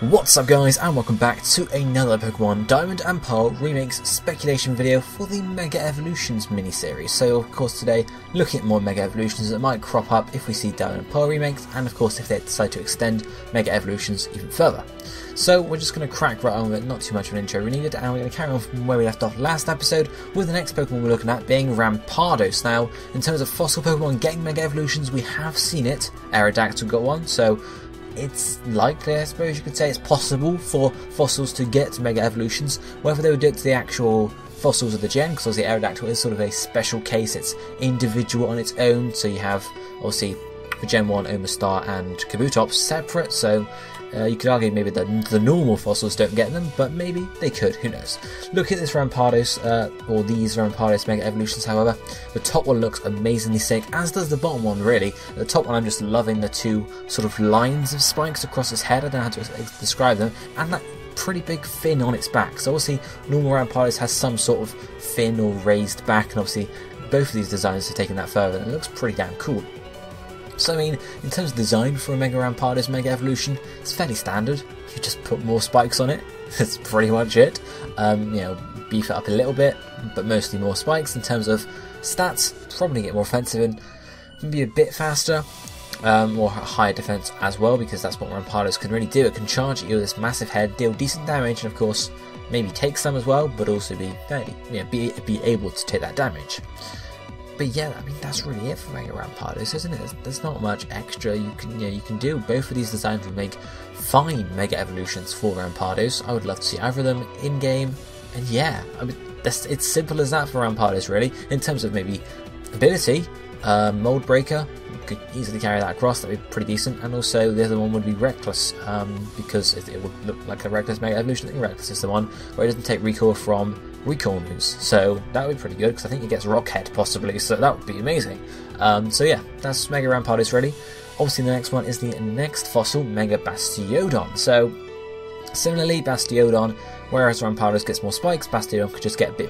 What's up guys, and welcome back to another Pokemon Diamond and Pearl Remakes speculation video for the Mega Evolutions mini-series. So of course today, looking at more Mega Evolutions that might crop up if we see Diamond and Pearl remakes, and of course if they decide to extend Mega Evolutions even further. So we're just going to crack right on with it, not too much of an intro we needed, and we're going to carry on from where we left off last episode, with the next Pokemon we're looking at being Rampardos. Now, in terms of fossil Pokemon getting Mega Evolutions, we have seen it. Aerodactyl got one, so it's likely, I suppose you could say, it's possible for fossils to get Mega Evolutions. Whether they would do it to the actual fossils of the gen, because obviously Aerodactyl is sort of a special case, it's individual on its own, so you have, obviously, for Gen 1, Omastar and Kabutops separate, so you could argue maybe the normal fossils don't get them, but maybe they could, who knows. Look at this Rampardos, or these Rampardos Mega Evolutions, however. The top one looks amazingly sick, as does the bottom one, really. The top one, I'm just loving the two sort of lines of spikes across its head, I don't know how to describe them, and that pretty big fin on its back. So obviously, normal Rampardos has some sort of fin or raised back, and obviously both of these designs have taken that further, and it looks pretty damn cool. So I mean, in terms of design for a Mega Rampardos Mega Evolution, it's fairly standard. You just put more spikes on it. That's pretty much it. You know, beef it up a little bit, but mostly more spikes. In terms of stats, probably get more offensive and maybe a bit faster, or higher defense as well, because that's what Rampardos can really do. It can charge at you with this massive head, deal decent damage, and of course, maybe take some as well, but also be fairly, be able to take that damage. But yeah, I mean, that's really it for Mega Rampardos, isn't it? There's not much extra you can do. Both of these designs would make fine Mega Evolutions for Rampardos. I would love to see either of them in game, and yeah, I mean, it's simple as that for Rampardos, really. In terms of maybe ability, Mold Breaker, you could easily carry that across. That'd be pretty decent. And also the other one would be Reckless, because it would look like a Reckless Mega Evolution. I think Reckless is the one where it doesn't take recoil from recoil moves, so that would be pretty good, because I think it gets Rock Head possibly, so that would be amazing. So yeah, that's Mega Rampardos ready. Obviously the next one is the next fossil, Mega Bastiodon. So similarly, Bastiodon, whereas Rampardos gets more spikes, Bastiodon could just get a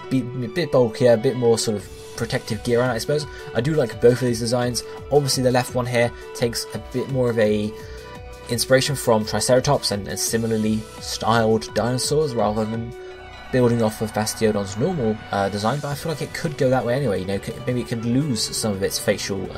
bit bulkier, a bit more sort of protective gear on it, I suppose. I do like both of these designs. Obviously the left one here takes a bit more of a inspiration from Triceratops and similarly styled dinosaurs, rather than building off of Bastiodon's normal design, but I feel like it could go that way anyway. You know, maybe it could lose some of its facial,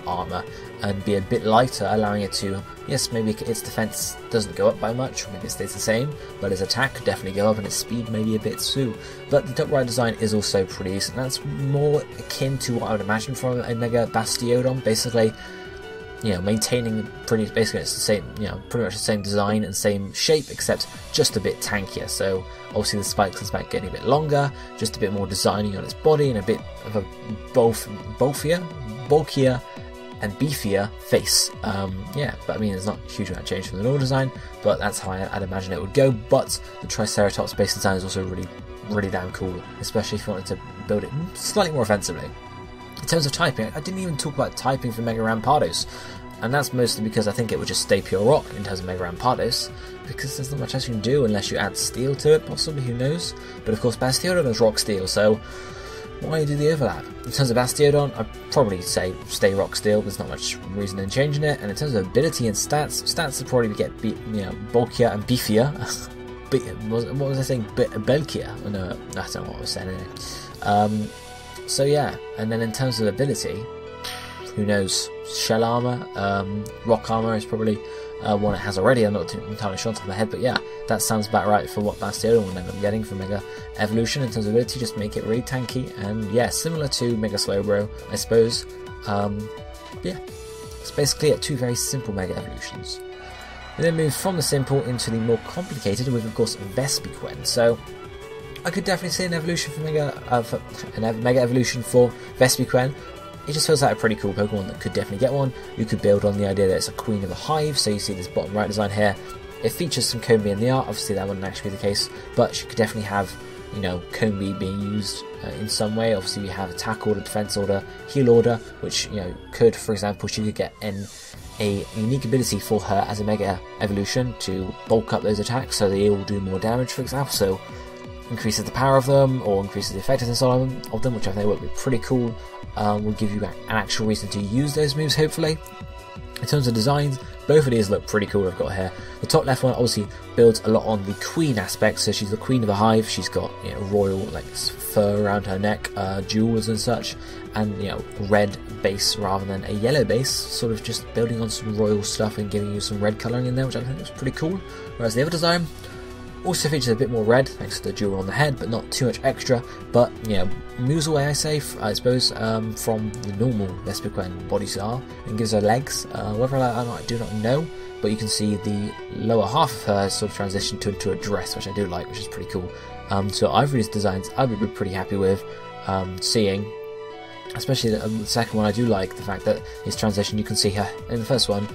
armor and be a bit lighter, allowing it to, yes, maybe its defense doesn't go up by much, or maybe it stays the same, but its attack could definitely go up and its speed maybe a bit too. But the top right design is also pretty decent. That's more akin to what I would imagine from a Mega Bastiodon, basically. You know, maintaining basically it's the same, pretty much the same design and same shape, except just a bit tankier. So obviously the spikes and spike getting a bit longer, just a bit more designing on its body, and a bit of a bulkier and beefier face. Yeah, but I mean, there's not a huge amount of change from the normal design, but that's how I'd imagine it would go. But the Triceratops base design is also really, really damn cool, especially if you wanted to build it slightly more offensively. In terms of typing, I didn't even talk about typing for Mega Rampardos, and that's mostly because I think it would just stay pure rock in terms of Mega Rampardos, because there's not much else you can do unless you add steel to it, possibly, who knows. But of course Bastiodon is rock steel, so why do the overlap? In terms of Bastiodon, I'd probably say stay rock steel, there's not much reason in changing it. And in terms of ability and stats would probably get bulkier and beefier. What was I saying? Bulkier? Oh, no, I don't know what I was saying anyway. So yeah, and then in terms of ability, who knows? Shell armor, rock armor is probably one it has already. I'm not entirely sure on top of my head, but yeah, that sounds about right for what Bastiodon will end up getting from Mega Evolution. In terms of ability, just make it really tanky, and yeah, similar to Mega Slowbro, I suppose. Yeah, it's basically it. Two very simple Mega Evolutions. We then move from the simple into the more complicated, with of course Vespiquen. So I could definitely see an evolution for Mega Evolution for Vespiquen. It just feels like a pretty cool Pokemon that could definitely get one. You could build on the idea that it's a queen of a hive, so you see this bottom right design here. It features some Combi in the art, obviously that wouldn't actually be the case, but you could definitely have, Combi being used in some way. Obviously we have attack order, defense order, heal order, which, could, for example, she could get a unique ability for her as a Mega Evolution to bulk up those attacks so they all do more damage, for example, so increases the power of them or increases the effectiveness of them, which I think would be pretty cool. Will give you an actual reason to use those moves, hopefully. In terms of designs, Both of these look pretty cool I've got here. The top left one obviously builds a lot on the queen aspect, so she's the queen of a hive, she's got, you know, royal like fur around her neck, jewels and such, and, you know, red base rather than a yellow base, sort of just building on some royal stuff and giving you some red colouring in there, which I think is pretty cool. Whereas the other design also features a bit more red, thanks to the jewel on the head, but not too much extra. But, you know, moves away, I suppose, from the normal Vespiquen body style and gives her legs. Whether I do not know, but you can see the lower half of her has sort of transitioned into a dress, which I do like, which is pretty cool. So either of these designs I would be pretty happy with seeing. Especially the second one, I do like the fact that his transition, you can see her in the first one,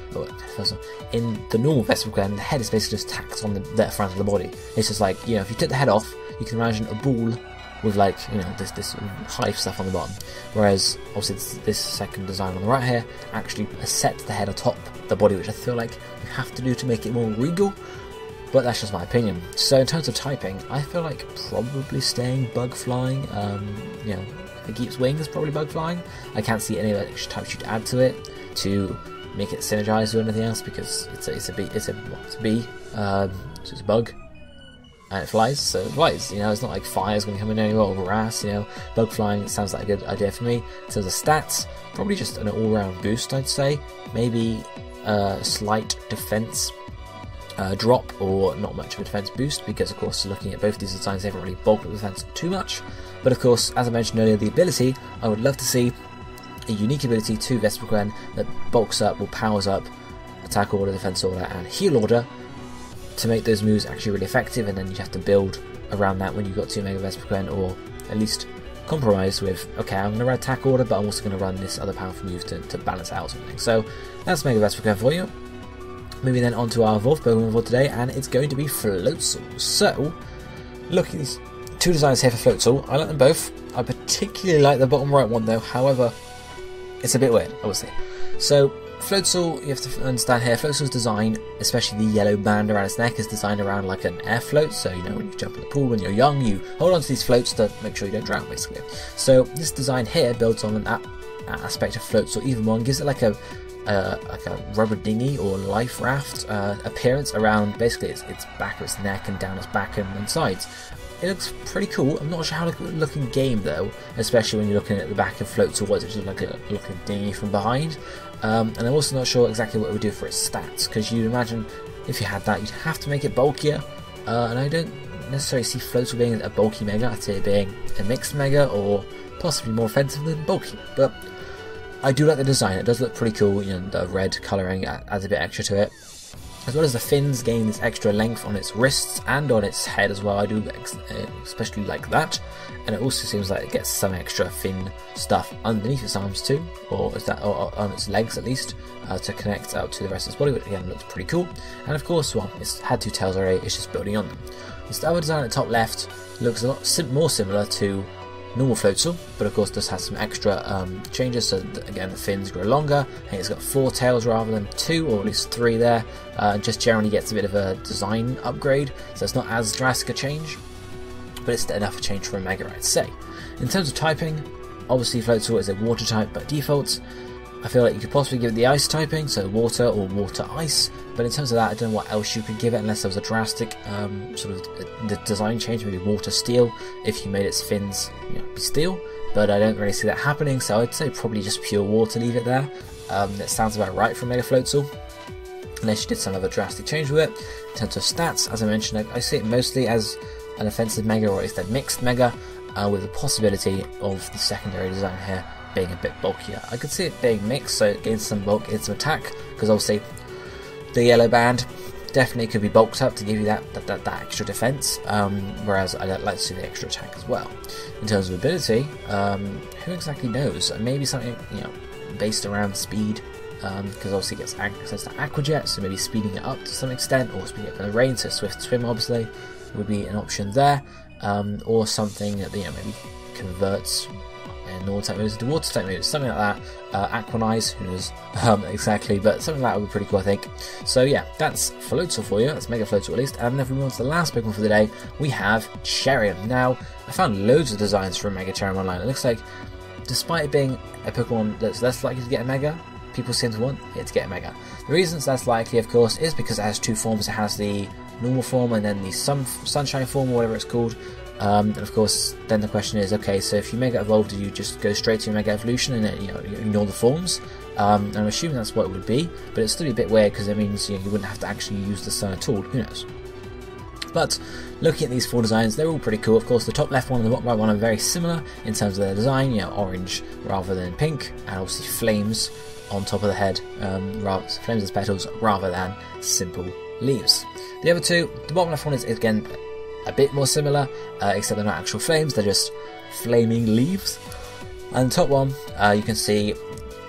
in the normal Vespiquen, the head is basically just tacked on the front of the body. It's just like, you know, if you took the head off, you can imagine a ball with, like, you know, this hive stuff on the bottom. Whereas, obviously, this second design on the right here actually sets the head atop the body, which I feel like you have to do to make it more regal. But that's just my opinion. So in terms of typing, I feel like probably staying bug flying, you know, if it keeps wings, probably bug flying. I can't see any other extra types you'd add to it to make it synergize with anything else, because it's a bee, so it's a bug, and it flies, so it flies. You know, it's not like fire's going to come in anywhere, or grass. You know, bug flying sounds like a good idea for me. In terms of stats, probably just an all-round boost, I'd say. Maybe a slight defense drop, or not much of a defense boost, because of course looking at both these designs, they haven't really bulked up the defense too much. But of course, as I mentioned earlier, the ability, I would love to see a unique ability to Vespiquen that bulks up or powers up attack order, defense order and heal order to make those moves actually really effective, and then you have to build around that when you've got 2 Mega Vespiquen, or at least compromise with, okay, I'm going to run attack order, but I'm also going to run this other powerful move to balance out something. So that's Mega Vespiquen for you. Moving then on to our evolved Pokemon for today, and it's going to be Floatzel. So, look at these 2 designs here for Floatzel. I like them both. I particularly like the bottom right one though, however, it's a bit weird, obviously. So, Floatzel, you have to understand here, Floatzel's design, especially the yellow band around its neck, is designed around like an air float. So, you know, when you jump in the pool when you're young, you hold on to these floats to make sure you don't drown, basically. So, this design here builds on that aspect of Floatzel even more and gives it like a rubber dinghy or life raft appearance around basically its back, its neck, and down its back and sides. It looks pretty cool. I'm not sure how to look in game though, especially when you're looking at the back of Floatzel, what it's just like a dinghy from behind. And I'm also not sure exactly what it would do for its stats, because you'd imagine if you had that, you'd have to make it bulkier. And I don't necessarily see Floatzel being a bulky Mega. I'd say it being a mixed Mega, or possibly more offensive than bulky. But I do like the design. It does look pretty cool. You know, the red colouring adds a bit extra to it, as well as the fins gain this extra length on its wrists and on its head as well. I do especially like that, and it also seems like it gets some extra fin stuff underneath its arms too, or on its legs at least, to connect out to the rest of its body, which again looks pretty cool. And of course, well, it's had 2 tails already. It's just building on them. This other design at the top left looks a lot more similar to normal Floatzel, but of course this has some extra changes. So again, the fins grow longer, and it's got 4 tails rather than 2, or at least 3 there. Just generally gets a bit of a design upgrade, so it's not as drastic a change, but it's enough a change for a Mega, I'd say. In terms of typing, obviously Floatzel is a water type by default. I feel like you could possibly give it the ice typing, so water or water ice, but in terms of that, I don't know what else you could give it unless there was a drastic sort of the design change, maybe water steel, if you made its fins, you know, be steel, but I don't really see that happening, so I'd say probably just pure water, leave it there. That sounds about right for Mega Floatzel, unless you did some other drastic change with it. In terms of stats, as I mentioned, I see it mostly as an offensive Mega, or at least a mixed Mega, with the possibility of the secondary design here being a bit bulkier. I could see it being mixed, so it gains some bulk, it's some attack, because obviously the yellow band definitely could be bulked up to give you that extra defense, whereas I don't like to see the extra attack as well. In terms of ability, who exactly knows? Maybe something, you know, based around speed, because obviously it gets access to Aqua Jet, so maybe speeding it up to some extent, or speeding it up in the rain, so Swift Swim obviously would be an option there, or something that, you know, maybe converts normal type moves into water type moves, something like that. Aquanize, who knows exactly, but something like that would be pretty cool, I think. So yeah, that's Floatzel for you. That's Mega Floatzel at least. And then if we move on to the last Pokemon for the day, we have Cherrim. Now, I found loads of designs for Mega Cherrim online. It looks like, despite it being a Pokemon that's less likely to get a Mega, people seem to want it to get a Mega. The reasons that's likely, of course, is because it has two forms. It has the normal form and then the sunshine form, or whatever it's called. And of course, then the question is, okay, so if you Mega Evolve, do you just go straight to your Mega Evolution and then, you ignore the forms? I'm assuming that's what it would be, but it'd still be a bit weird because it means you wouldn't have to actually use the sun at all. Who knows? But looking at these 4 designs, they're all pretty cool. Of course, the top left one and the bottom right one are very similar in terms of their design. Orange rather than pink, and obviously flames on top of the head, flames as petals rather than simple leaves. The other two, the bottom left one is again a bit more similar, except they're not actual flames, they're just flaming leaves. And the top one, you can see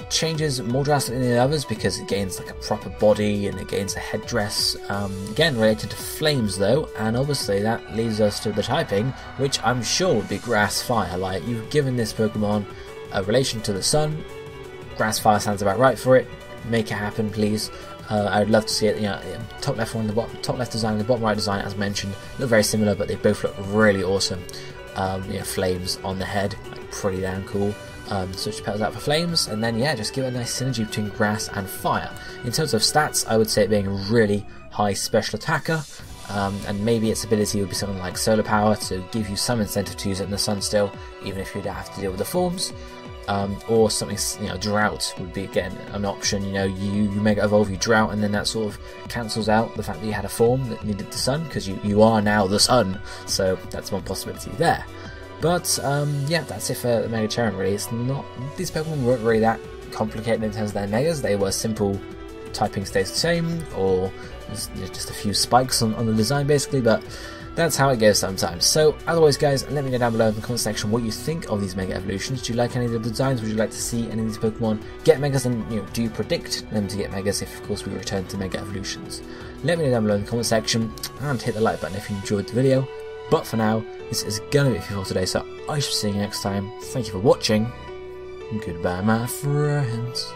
changes more drastically than the others because it gains like a proper body and it gains a headdress, again related to flames though, and obviously that leads us to the typing, which I'm sure would be grass fire. Like, you've given this Pokemon a relation to the sun, grass fire sounds about right for it. Make it happen, please. I'd love to see it. Top left one, top left design, and the bottom right design, as mentioned, look very similar, but they both look really awesome. Flames on the head, pretty damn cool. Switch the petals out for flames, and then just give it a nice synergy between grass and fire. In terms of stats, I would say it being a really high special attacker, and maybe its ability would be something like solar power to give you some incentive to use it in the sun still, even if you don't have to deal with the forms. Or something, drought would be again an option. You Mega Evolve, you drought, and then that sort of cancels out the fact that you had a form that needed the sun, because you are now the sun. So that's one possibility there. But that's it for Mega Cherrim. Really, it's not, these Pokemon weren't really that complicated in terms of their Megas. They were simple, typing stays the same, or just a few spikes on the design basically. But that's how it goes sometimes. So, as always guys, let me know down below in the comment section what you think of these Mega Evolutions. Do you like any of the designs? Would you like to see any of these Pokemon get Megas? And do you predict them to get Megas if, of course, we return to Mega Evolutions? Let me know down below in the comment section, and hit the like button if you enjoyed the video. But for now, this is going to be it for today, so I shall see you next time. Thank you for watching. Goodbye, my friends.